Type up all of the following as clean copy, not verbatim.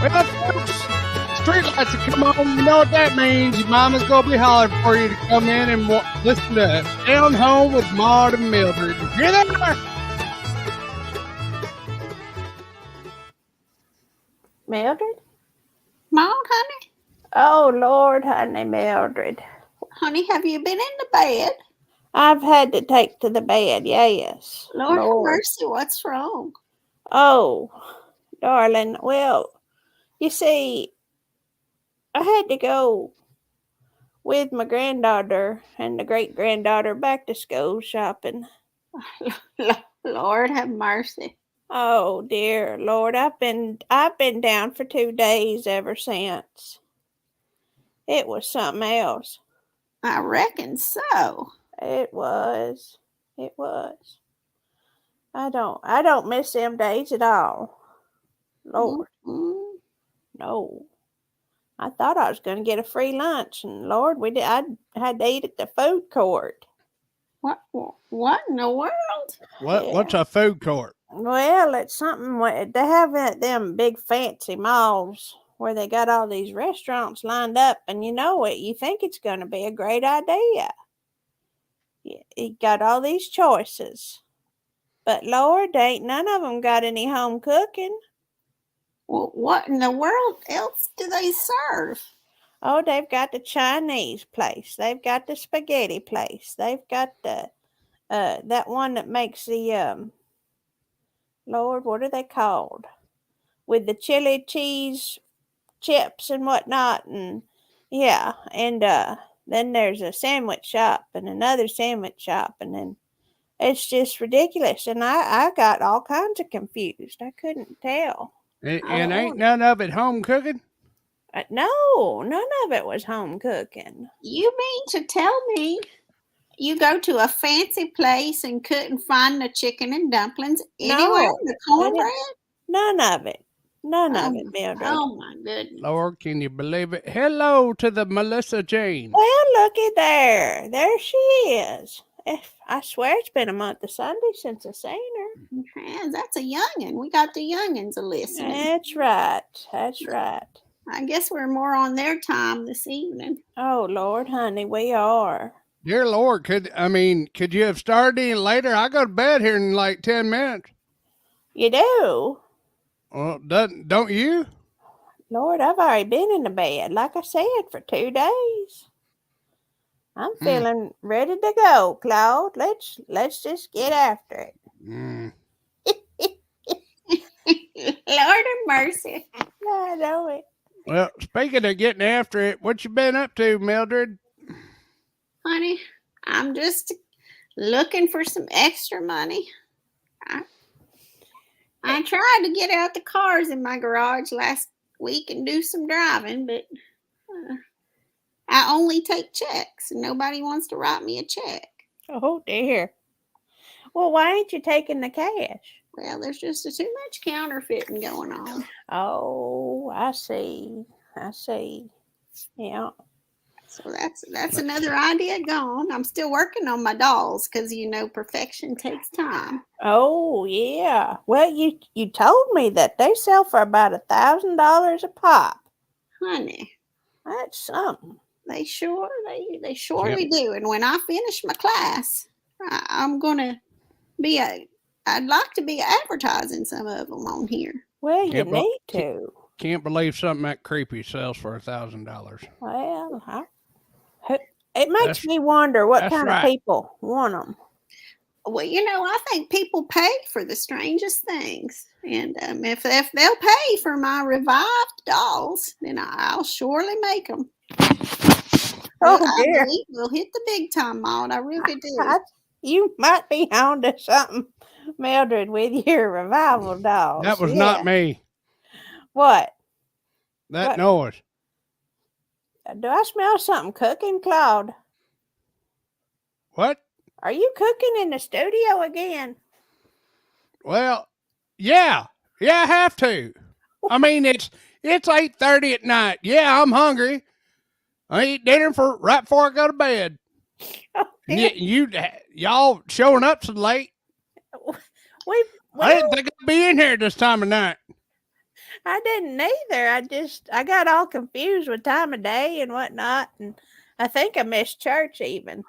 Well, folks, streetlights have come on. You know what that means. Your mama's going to be hollering for you to come in and listen to Down Home with Maud and Mildred. Hear that? Mildred? Maud, honey? Oh, Lord, honey, Mildred. Honey, have you been in the bed? I've had to take to the bed, yes. Lord have mercy, what's wrong? Oh, darling, well, you see, I had to go with my granddaughter and the great-granddaughter back to school shopping. Lord have mercy. Oh, dear Lord, I've been down for 2 days ever since. It was something else. I reckon so. It was. I don't miss them days at all. Lord. Mm-hmm. No. I thought I was going to get a free lunch, and Lord, I had to eat at the food court. What in the world? What's a food court? Well, it's something they have at them big fancy malls where they got all these restaurants lined up, and you think it's going to be a great idea. You got all these choices. But Lord, ain't none of them got any home cooking. Well, what in the world else do they serve? Oh, they've got the Chinese place. They've got the spaghetti place. They've got the that one that makes the Lord, what are they called? With the chili cheese chips and whatnot, and yeah, and then there's a sandwich shop and another sandwich shop, and then it's just ridiculous. And I got all kinds of confused. I couldn't tell. And ain't none of it home cooking? No, none of it was home cooking. You mean to tell me you go to a fancy place and couldn't find the chicken and dumplings anywhere in the cornbread? None of it. None of it, Mildred. Oh, my goodness. Lord, can you believe it? Hello to the Melissa Jane. Well, looky there. There she is. I swear it's been a month of Sunday since I seen her. Yeah, that's a youngin'. We got the youngins a listening. That's right. That's right. I guess we're more on their time this evening. Oh, Lord, honey, we are. Dear Lord, could you have started any later? I go to bed here in like 10 minutes. You do? Well, don't you? Lord, I've already been in the bed, like I said, for 2 days. I'm feeling ready to go, Claude. Let's just get after it. Lord have mercy. I know it. Well, speaking of getting after it, what you been up to, Mildred? Honey, I'm just looking for some extra money. I tried to get out the cars in my garage last week and do some driving, but I only take checks, and nobody wants to write me a check. Oh, dear. Well, why ain't you taking the cash? Well, there's just too much counterfeiting going on. Oh, I see. Yeah. So that's another idea gone. I'm still working on my dolls because, perfection takes time. Oh, yeah. Well, you told me that they sell for about $1,000 a pop. Honey. That's something. They surely do. And when I finish my class, I'm going to I'd like to be advertising some of them on here. Well, you need to. Can't believe something that creepy sells for $1,000. Well, it makes me wonder what kind of people want them. Well, I think people pay for the strangest things. And if they'll pay for my revived dolls, then I'll surely make them. Oh, dear. We'll hit the big time, Maud. I really do. You might be on to something, Mildred, with your revival dolls. That was not me. What? That noise. Do I smell something cooking, Claude? What? Are you cooking in the studio again? Well, yeah, I have to. I mean, it's 8:30 at night. Yeah, I'm hungry. I eat dinner right before I go to bed. Oh, y'all showing up so late. I didn't think I'd be in here this time of night. I didn't either. I got all confused with time of day and whatnot, and I think I missed church even.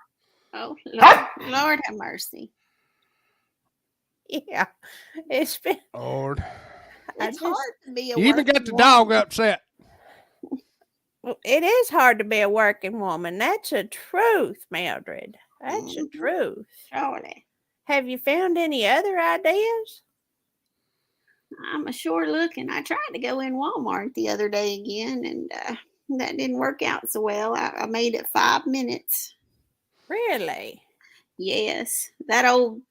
Oh, Lord have mercy. Yeah, it's been. Lord. It's hard to be a You even got working the dog woman. upset. It is hard to be a working woman. That's a truth, Mildred. That's a Mhm. truth. Surely. Have you found any other ideas? I'm a sure looking. I tried to go in Walmart the other day again, and that didn't work out so well. I made it 5 minutes. Really? Yes, that old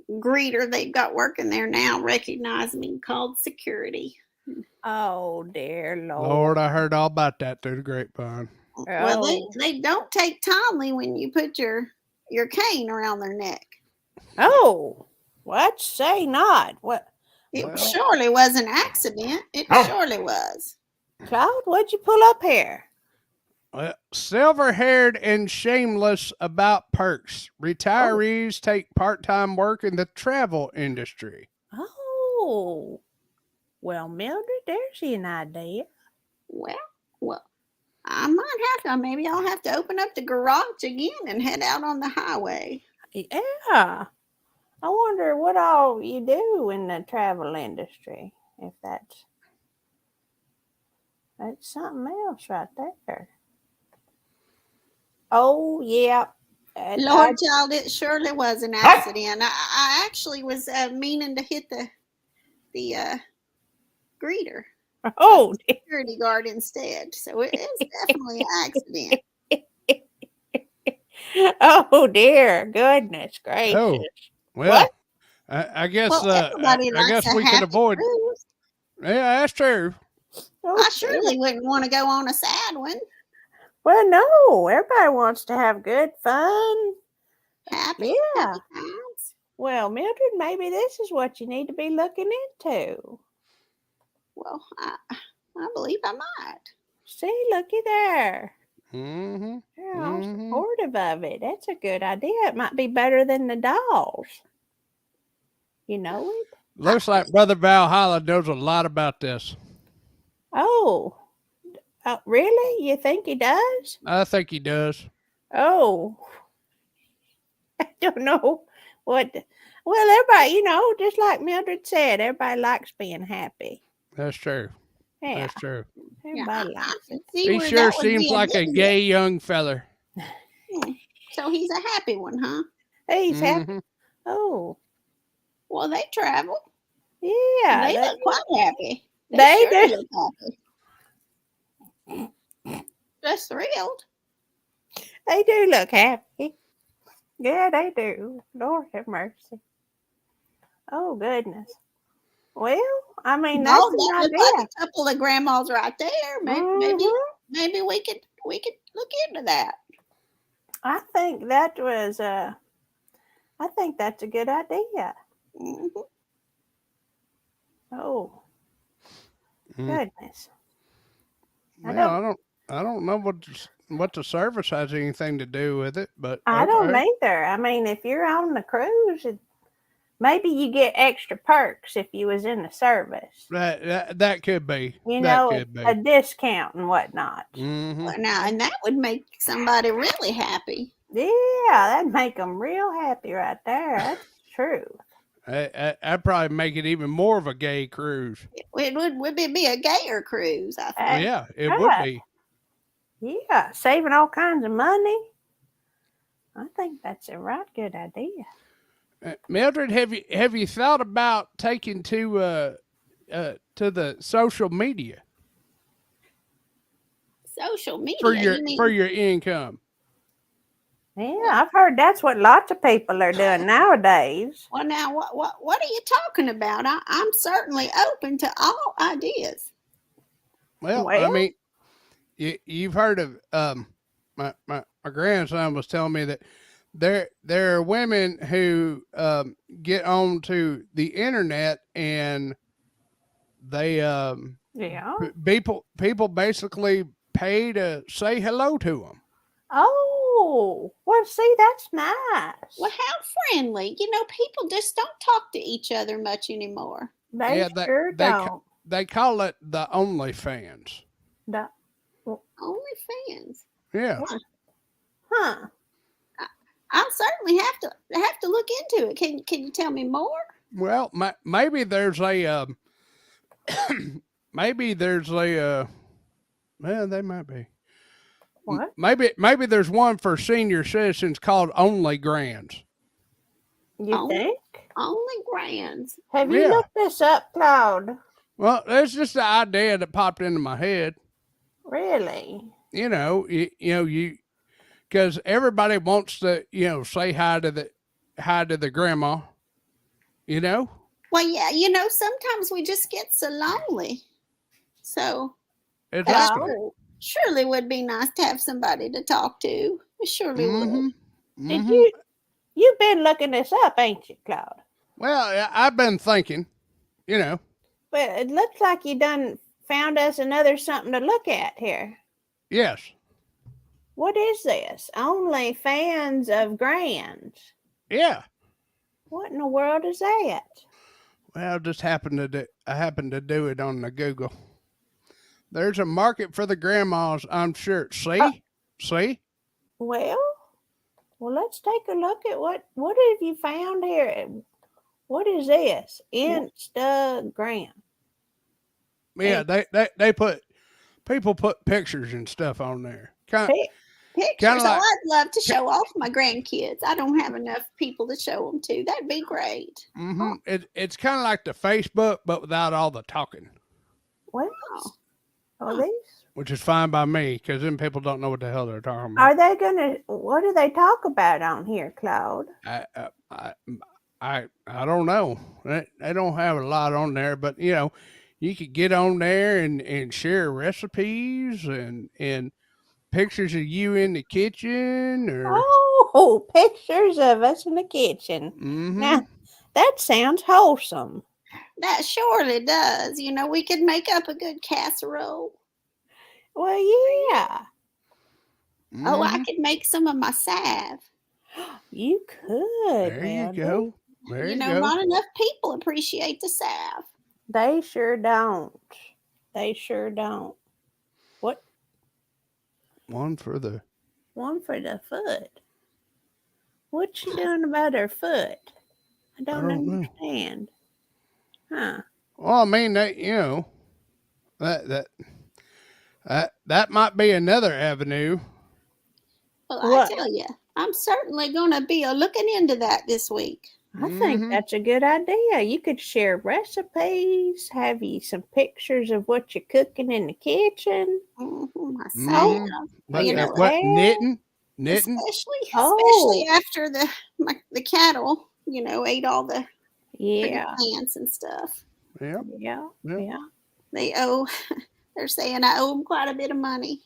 greeter they've got working there now recognized me and called security. Oh dear Lord. Lord, I heard all about that through the grapevine. Well, Oh. they don't take kindly when you put your cane around their neck. Oh, what? Say not. What? It Well. surely was an accident. It surely was. Claude, what'd you pull up here? Well, silver-haired and shameless about perks. Retirees take part-time work in the travel industry. Oh. Well, Mildred, there's an idea. Well, I might have to. Maybe I'll have to open up the garage again and head out on the highway. Yeah. I wonder what all you do in the travel industry. If that's something else right there. Oh, yeah. Lord child, it surely was an accident. I actually was meaning to hit the greeter. Oh, Security guard instead. So it is definitely an accident. oh dear, goodness gracious. Oh, well, What? I guess Well, everybody I likes guess a we could happy avoid. cruise. Yeah, that's true. Oh, I surely wouldn't want to go on a sad one. Well, no, everybody wants to have good fun. Happy Yeah. times. Well, Mildred, maybe this is what you need to be looking into. Well, I believe I might. See, looky there. Mm-hmm. They're all supportive of it. That's a good idea. It might be better than the dolls. You know it? Looks like Brother Valhalla knows a lot about this. Oh, really? You think he does? I think he does. Oh, I don't know what. Well, everybody, just like Mildred said, everybody likes being happy. That's true. Yeah, That's true. everybody likes it. He sure seems like a gay young feller. So he's a happy one, huh? He's happy. Oh, well, they travel. Yeah, They look quite happy. They sure do. Look happy. Just thrilled. They do look happy. Yeah, they do. Lord have mercy. Oh, goodness. Well, I mean, that's an idea. Like a couple of grandmas right there. Maybe we could look into that. I think that was I think that's a good idea. Mm-hmm. Oh, goodness. Well, I don't know what the service has anything to do with it, but I don't either. I mean, if you're on the cruise, maybe you get extra perks if you was in the service. That could be. A discount and whatnot. Mm-hmm. Well, now, and that would make somebody really happy. Yeah, that'd make them real happy right there. That's true. I'd probably make it even more of a gay cruise. It would be a gayer cruise, I think. Yeah, it would be. Yeah, saving all kinds of money. I think that's a right good idea. Mildred, have you thought about taking to the social media? Social media for your income. Yeah, I've heard that's what lots of people are doing nowadays. Well, now what are you talking about? I'm certainly open to all ideas. Well, I mean, you've heard of my grandson was telling me that there are women who get onto the internet and they people basically pay to say hello to them. Oh, well, see, that's nice. Well, how friendly. People just don't talk to each other much anymore. They sure don't. they call it the OnlyFans. The, OnlyFans. Yeah. huh? I'll certainly have to look into it. Can you tell me more? Well, maybe there's a maybe there's a well, they might be. What? Maybe there's one for senior citizens called Only Grands. You Oh. think? Only grands. Have you Yeah. looked this up, Claude? Well, that's just the idea that popped into my head. Really? You because everybody wants to say hi to the grandma. You know. Well, yeah, sometimes we just get so lonely. So Exactly. surely would be nice to have somebody to talk to. It surely would. Did you've been looking this up, ain't you, Claude? Well, I've been thinking. But it looks like you done found us another something to look at here. Yes. What is this? Only fans of grands. Yeah. What in the world is that? Well, I happened to do it on the Google. There's a market for the grandmas, I'm sure. See? Well, let's take a look at what have you found here? What is this? Instagram. Yeah, people put pictures and stuff on there. Pictures. like- I'd love to show off my grandkids. I don't have enough people to show them to. That'd be great. It's kind of like the Facebook, but without all the talking, Well, Oh. are these? which is fine by me because then people don't know what the hell they're talking about. Are they gonna? What do they talk about on here, Claude? I don't know. They don't have a lot on there, but you could get on there and share recipes and pictures of you in the kitchen or Oh, pictures of us in the kitchen. Mhm. Now, that sounds wholesome. That surely does. We could make up a good casserole. Well, yeah, Oh, I Mhm. could make some of my salve. you could. There you Mandy. go. There you go. Not enough people appreciate the salve. They sure don't. They sure don't. What? One for the One for the foot. What's she doing about her foot? I don't don't know. understand. Huh? well, I mean that might be another avenue. Well, What? I tell you, I'm certainly going to be looking into that this week. I think Mhm. that's a good idea. You could share recipes, have you some pictures of what you're cooking in the kitchen. My Mhm. salve. But You know, what knitting? Especially after the cattle, ate all the Yeah, plants and stuff. Yeah. yeah. They're saying I owe them quite a bit of money.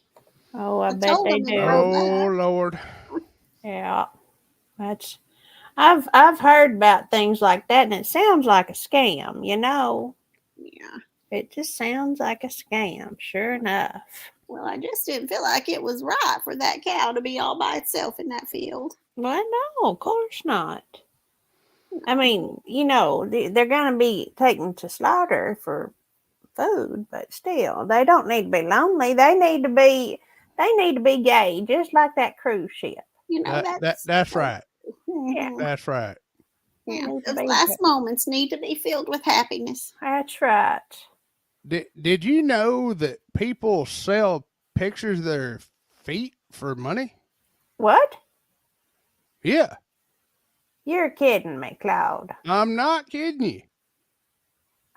Oh, I I bet told they them to do. grow Oh Lord. Yeah, that's. I've heard about things like that, and it sounds like a scam. Yeah. It just sounds like a scam. Sure enough. Well, I just didn't feel like it was right for that cow to be all by itself in that field. Well, no, of course not. I mean, they're going to be taken to slaughter for food, but still, they don't need to be lonely. They need to be gay, just like that cruise ship. That's right. Mhm. That's right. Yeah, Need to those be last gay. moments need to be filled with happiness. That's right. Did you know that people sell pictures of their feet for money? What? Yeah, You're kidding me, Claude. I'm not kidding you.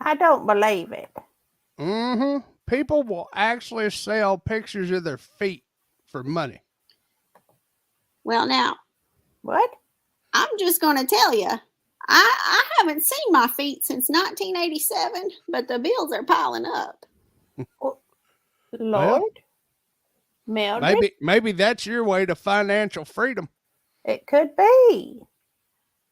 I don't believe it. People will actually sell pictures of their feet for money. Well, now, What? I'm just going to tell you, I haven't seen my feet since 1987, but the bills are piling up. Lord? Mildred? Maybe that's your way to financial freedom. It could be.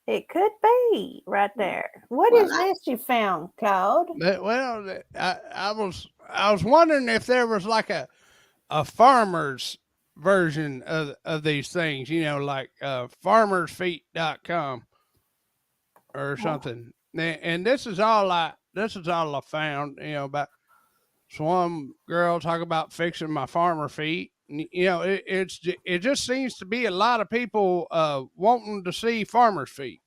It could be right there. What Well, is this you found, Claude? Well, I was wondering if there was like a farmer's version of these things, like farmersfeet.com or something. And this is all this is all I found. About some girl talk about fixing my farmer feet. It just seems to be a lot of people wanting to see farmers' feet.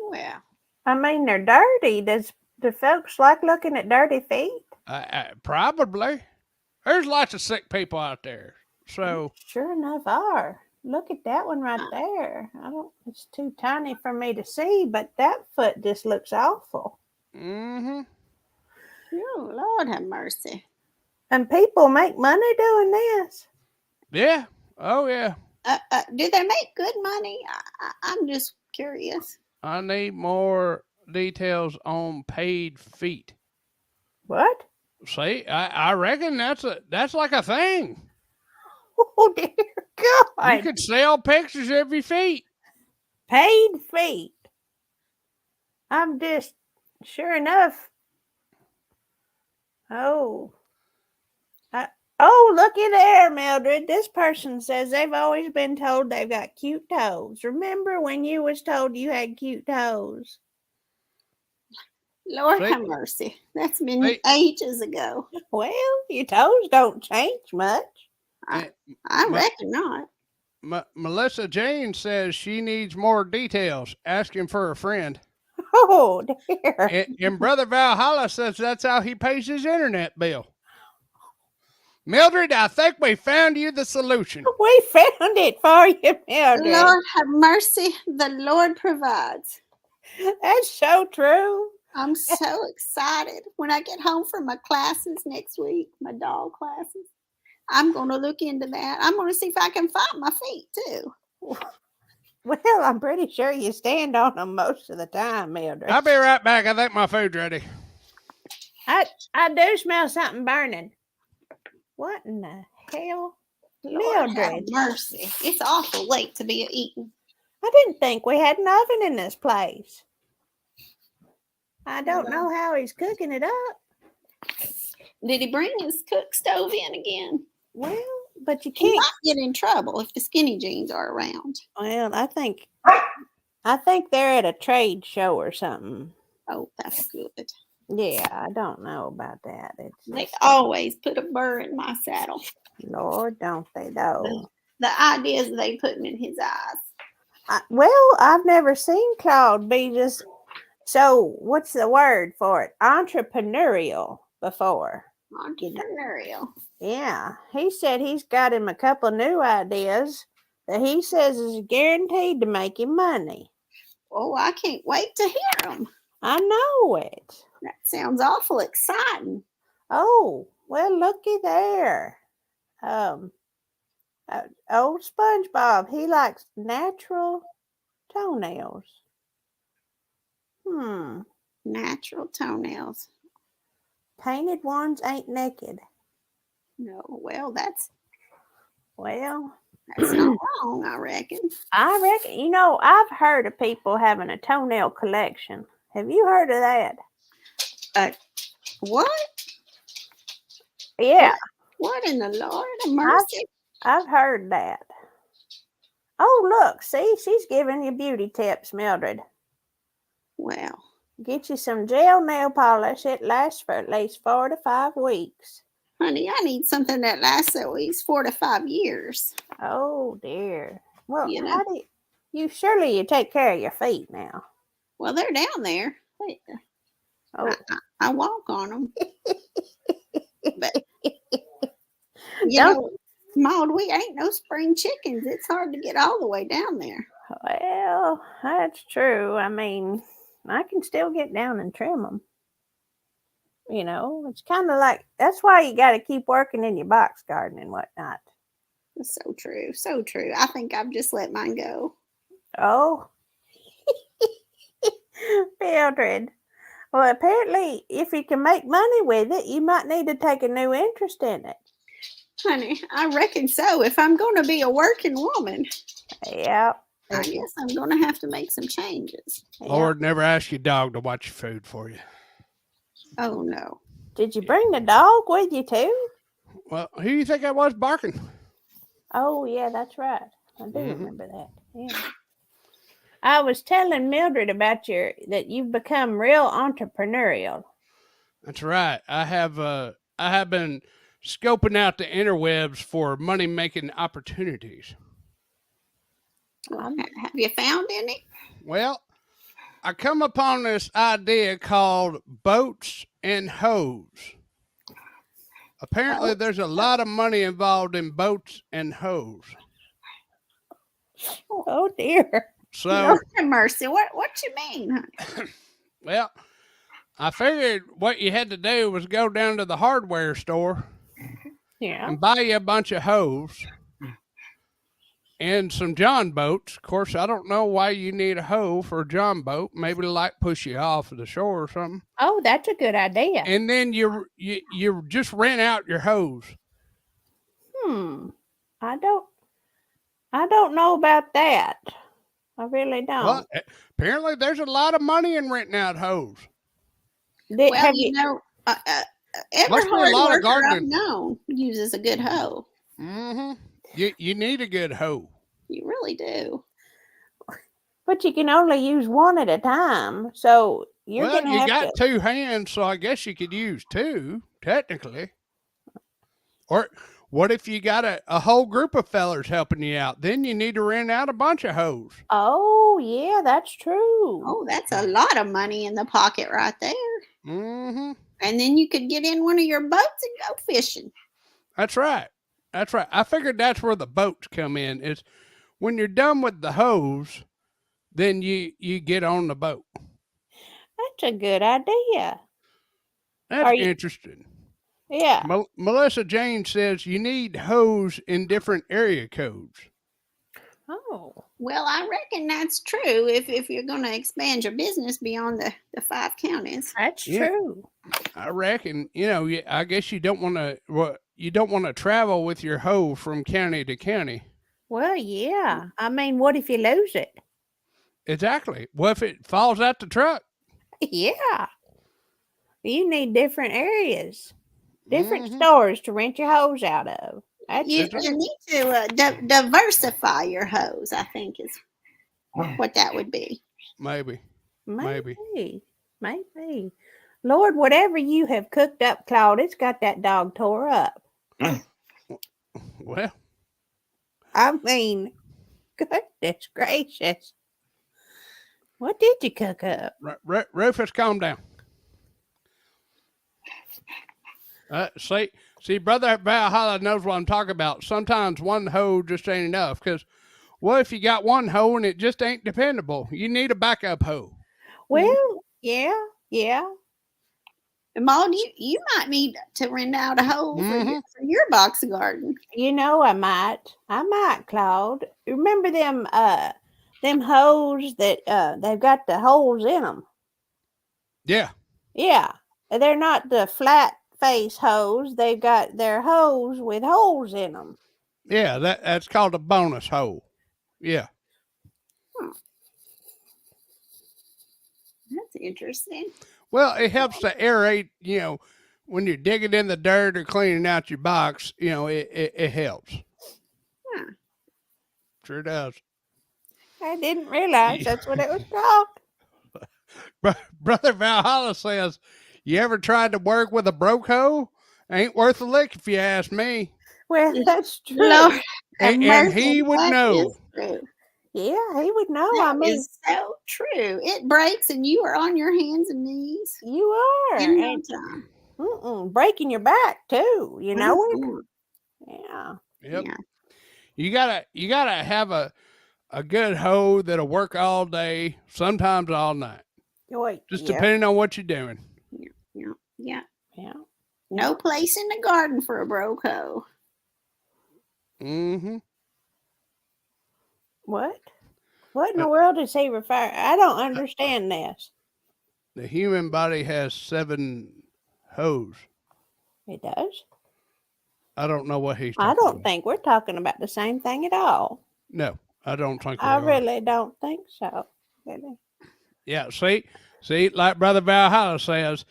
Well, I mean, they're dirty. Do folks like looking at dirty feet? Probably. There's lots of sick people out there. So Sure enough are. Look at that one right there. It's too tiny for me to see, but that foot just looks awful. mm-hmm. oh, Lord have mercy. And people make money doing this. Yeah. Oh yeah. Do they make good money? I'm just curious. I need more details on paid feet. What? See, I reckon that's like a thing. Oh, dear You God. could sell pictures of your feet. Paid feet. I'm just, sure enough. Oh, looky there, Mildred. This person says they've always been told they've got cute toes. Remember when you was told you had cute toes? Lord See? have mercy. That's been See? ages ago. Well, your toes don't change much. I Ma- reckon not. Melissa Jane says she needs more details. Asking for a friend. Oh, dear. And Brother Valhalla says that's how he pays his internet bill. Mildred, I think we found you the solution. We found it for you, Mildred. Lord have mercy. The Lord provides. That's so true. I'm so excited when I get home from my classes next week, my dog classes. I'm going to look into that. I'm going to see if I can find my feet too. Well, I'm pretty sure you stand on them most of the time, Mildred. I'll be right back. I think my food's ready. I do smell something burning. What in the hell? Lord have Mildred. mercy. It's awful late to be eating. I didn't think we had an oven in this place. I don't know how he's cooking it up. Did he bring his cook stove in again? Well, but you He can't. might get in trouble if the skinny jeans are around. Well, I think they're at a trade show or something. Oh, that's good. Yeah, I don't know about that. They It's always put a burr in my saddle. Lord, don't they though? The ideas they putting in his eyes. Well, I've never seen Claude be just so. What's the word for it? Entrepreneurial before. Entrepreneurial. Yeah, he said he's got him a couple new ideas that he says is guaranteed to make him money. Oh, I can't wait to hear them. I know it. That sounds awful exciting. Oh, well, looky there. Old SpongeBob, he likes natural toenails. Natural toenails. Painted ones ain't naked. No, well, that's Well, not wrong, I reckon. I reckon, I've heard of people having a toenail collection. Have you heard of that? What? Yeah, What in the Lord of mercy? I've heard that. Oh, look, see, she's giving you beauty tips, Mildred. Well, Get you some gel nail polish. It lasts for at least 4 to 5 weeks. honey, I need something that lasts at least 4 to 5 years. Oh, dear. Well, You know. how do you surely you take care of your feet now. Well, they're down there. Oh, I walk on them. But, Don't- Maud, we ain't no spring chickens. It's hard to get all the way down there. well, that's true. I mean, I can still get down and trim them. It's kind of like, that's why you got to keep working in your box garden and whatnot. That's so true. So true. I think I've just let mine go. Oh, Mildred. Well, apparently, if you can make money with it, you might need to take a new interest in it. Honey, I reckon so. If I'm going to be a working woman, Yeah. I guess I'm going to have to make some changes. Lord never asked your dog to watch your food for you. Oh, no. Did you bring the dog with you too? Well, who do you think I was barking? Oh, yeah, that's right. I do Mhm. remember that. Yeah. I was telling Mildred about that you've become real entrepreneurial. That's right. I have been scoping out the interwebs for money making opportunities. Have you found any? Well, I come upon this idea called boats and hoes. Apparently, there's a lot of money involved in boats and hoes. Oh dear. So, Lord have mercy. What you mean, honey? well, I figured what you had to do was go down to the hardware store Yeah. and buy you a bunch of hoes and some John boats. Of course, I don't know why you need a hoe for a John boat. Maybe to like push you off of the shore or something. Oh, that's a good idea. And then you just rent out your hose. I don't know about that. I really don't. Well, apparently there's a lot of money in renting out hose. Well, Have you know, every Must be a hard lot of worker I've gardening. known uses a good hoe. Mm-hmm. You need a good hoe. You really do. But you can only use one at a time, so you're Well, gonna you have got to. 2 hands, so I guess you could use 2, technically. Or what if you got a whole group of fellers helping you out? Then you need to rent out a bunch of hoes. Oh yeah, that's true. Oh, that's a lot of money in the pocket right there. Mm-hmm. And then you could get in one of your boats and go fishing. That's right. That's right. I figured that's where the boats come in. Is when you're done with the hose, then you get on the boat. That's a good idea. That's Are you- interesting. Yeah. Melissa Jane says you need hose in different area codes. Oh. Well, I reckon that's true if you're going to expand your business beyond the 5 counties. That's Yeah. true. I reckon, I guess you don't want to travel with your hoe from county to county. Well, yeah. I mean, what if you lose it? Exactly. What if it falls out the truck? Yeah. You need different areas, different Mhm. stores to rent your hose out of. That's You right. need to diversify your hose, I think is what that would be. Maybe. Maybe. Maybe. Lord, whatever you have cooked up, Claude, it's got that dog tore up. Well, I mean, goodness gracious. What did you cook up? Rufus, calm down. See, Brother Valhalla knows what I'm talking about. Sometimes one hoe just ain't enough. Because what if you got one hoe and it just ain't dependable? You need a backup hoe. Well, yeah. And Maud, you might need to rent out a hole for your box garden. You know, I might, Claude. Remember them hose that they've got the holes in them? Yeah. Yeah, they're not the flat face hose. They've got their hose with holes in them. Yeah, that's called a bonus hoe. Yeah. That's interesting. Well, it helps to aerate, when you're digging in the dirt or cleaning out your box, it helps. Huh. Sure does. I didn't realize that's what it was called. Brother Valhalla says, you ever tried to work with a broke hoe? Ain't worth a lick if you ask me. Well, that's true. Lord have And mercy, he would that know. is true. Yeah, he would know. That I mean, is so true. It breaks and you are on your hands and knees you are. in no And, time. breaking your back too. You know it. Mhm. Yeah. Yep. Yeah. You gotta have a good hoe that'll work all day, sometimes all night. Wait. Just yeah. depending on what you're doing. Yeah. Yeah. No place in the garden for a broke hoe. Mm-hmm. What? What in the world is he referring? I don't understand this. The human body has 7 hoes. It does. I don't know what he's talking I don't about. think we're talking about the same thing at all. No, I don't think we I are. really don't think so. Really. Yeah, see, like Brother Valhalla says,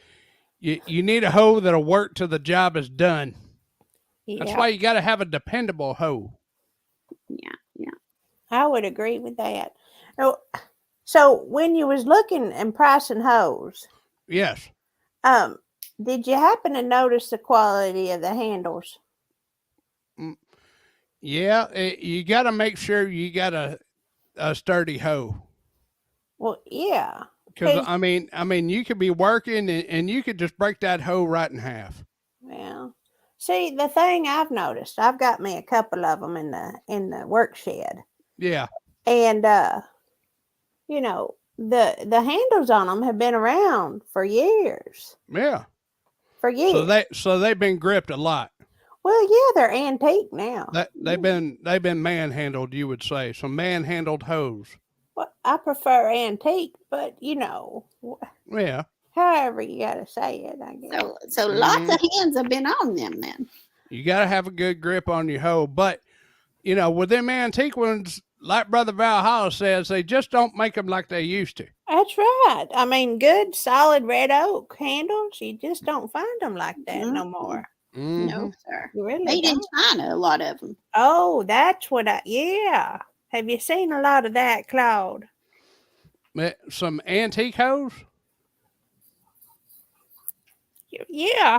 you need a hoe that'll work till the job is done. Yeah. That's why you got to have a dependable hoe. Yeah. I would agree with that. Oh, So when you was looking and pricing hose, Yes. did you happen to notice the quality of the handles? Yeah, you got to make sure you got a sturdy hoe. Well, yeah. Because 'Cause- I mean, you could be working and you could just break that hoe right in half. Yeah. See, the thing I've noticed, I've got me a couple of them in the work shed, Yeah, and you know, the handles on them have been around for years. yeah. For years. So they've been gripped a lot. Well, yeah, they're antique now. They've been manhandled, you would say. Some manhandled hose. Well, I prefer antique, but you know, Yeah. however you gotta say it, I guess. So lots of hands have been on them then. You got to have a good grip on your hoe, but you know, with them antique ones, like Brother Valhalla says, they just don't make them like they used to. That's right. I mean, good, solid red oak handles, you just don't find them like that no Mhm. more. No, sir. You really Made in don't. China, a lot of them. Oh, that's what yeah. Have you seen a lot of that, Claude? Some antique hose, Yeah.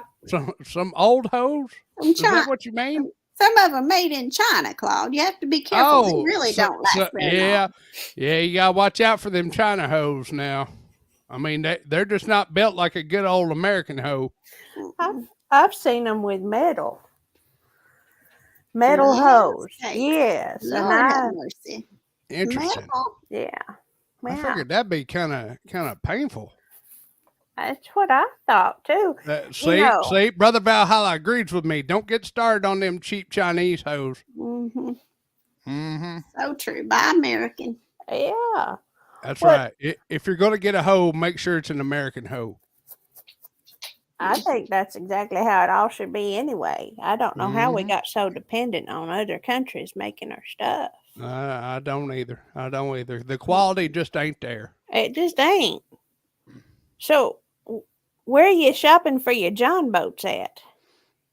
some old hose. From Is that China. what you mean? Some of them made in China, Claude. You have to be careful. They really don't last very yeah, long. yeah. You gotta watch out for them China hose now. I mean, they're just not built like a good old American hoe. I've seen them with metal hose. Sakes. Yes, and Lord have mercy. Interesting. Metal. yeah. I Well, figured that'd be kind of painful. that's what I thought too. know. See, Brother Valhalla agrees with me. Don't get started on them cheap Chinese hose. Mm-hmm. Mm-hmm. So true. Buy American. Yeah. That's What- right. If you're going to get a hoe, make sure it's an American hoe. I think that's exactly how it all should be anyway. I don't know how we Mhm. got so dependent on other countries making our stuff. I don't either. I don't either. The quality just ain't there. It just ain't. So, where are you shopping for your John boats at?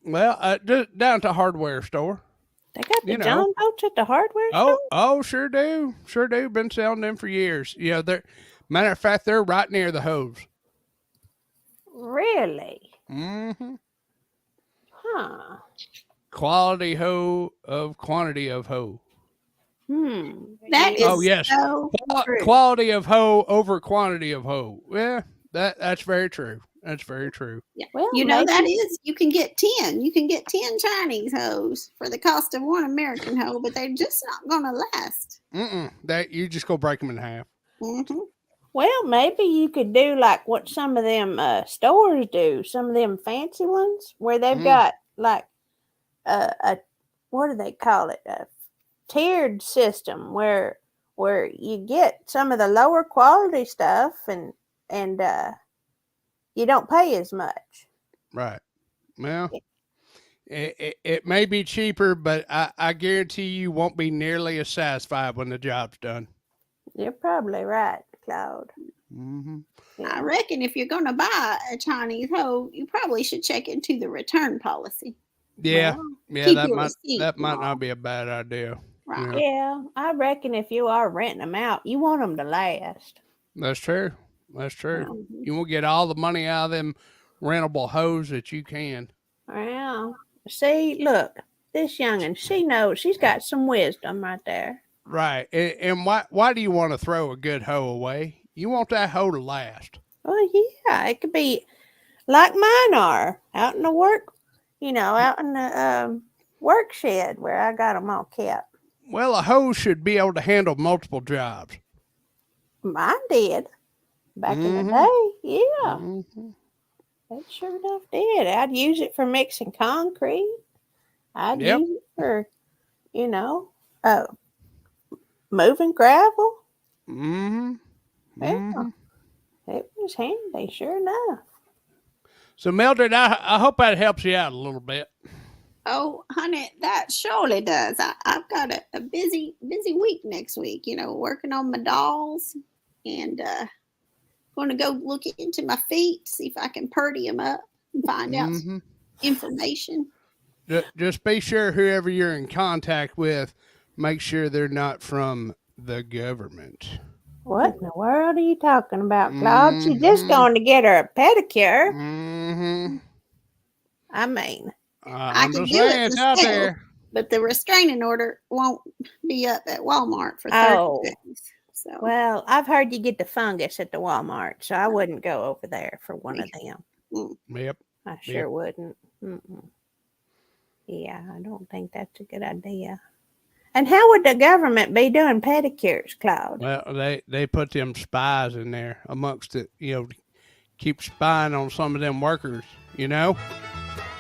Well, just down to hardware store. They got the You know. John boats at the hardware store? Oh, sure do. Sure do. Been selling them for years. You know, they're matter of fact, they're right near the hose. Really? Mm-hmm. Huh. Quality hoe of quantity of hoe. That is Oh, yes. so true. Quality of hoe over quantity of hoe. Yeah, that's very true. That's very true. Yeah. Well, You know, that maybe- is, you can get 10. You can get 10 Chinese hoes for the cost of one American hoe, but they're just not going to last. That you just go break them in half. Mm-hmm. Well, maybe you could do like what some of them stores do, some of them fancy ones where they've Mm. got like a what do they call it? A tiered system where you get some of the lower quality stuff and you don't pay as much. Right. Well, it may be cheaper, but I guarantee you won't be nearly as satisfied when the job's done. You're probably right, Claude. Mm-hmm. I reckon if you're going to buy a Chinese hoe, you probably should check into the return policy. Yeah, Well, yeah, keep that your might receipt that might and all. not be a bad idea. Right. Yeah. yeah, I reckon if you are renting them out, you want them to last. That's true. That's true. Mhm. You will get all the money out of them rentable hoes that you can. Well, see, look, this youngin', she knows, she's got some wisdom right there. Right. And why do you want to throw a good hoe away? You want that hoe to last. Well, yeah, it could be like mine are out in the work, out in the work shed where I got them all kept. Well, a hoe should be able to handle multiple jobs. Mine did back in the Mhm. day. Yeah, Mhm. it sure enough did. I'd use it for mixing concrete. I'd Yep. use it for, moving gravel. Mm-hmm. Yeah. Mm-hmm. It was handy, sure enough. So, Mildred, I hope that helps you out a little bit. Oh, honey, that surely does. I've got a busy week next week, working on my dolls and going to go look into my feet, see if I can purdy them up and find out Mhm. information. Just be sure whoever you're in contact with, make sure they're not from the government. What in the world are you talking about, Claude? She's just going to get her a pedicure. Mm-hmm. I mean, I I'm can just do it saying, it's out myself. there. But the restraining order won't be up at Walmart for 30 Oh. days. So well, I've heard you get the fungus at the Walmart, so I wouldn't go over there for one of them. Yep. I sure wouldn't. Mm-mm. Yeah, I don't think that's a good idea. And how would the government be doing pedicures, Claude? Well, they put them spies in there amongst it, to keep spying on some of them workers,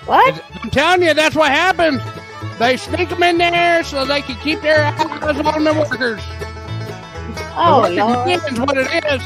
What? I'm telling you, that's what happens. They sneak them in there so they can keep their eyes on the workers. Oh, The working Lord. conditions, what it is.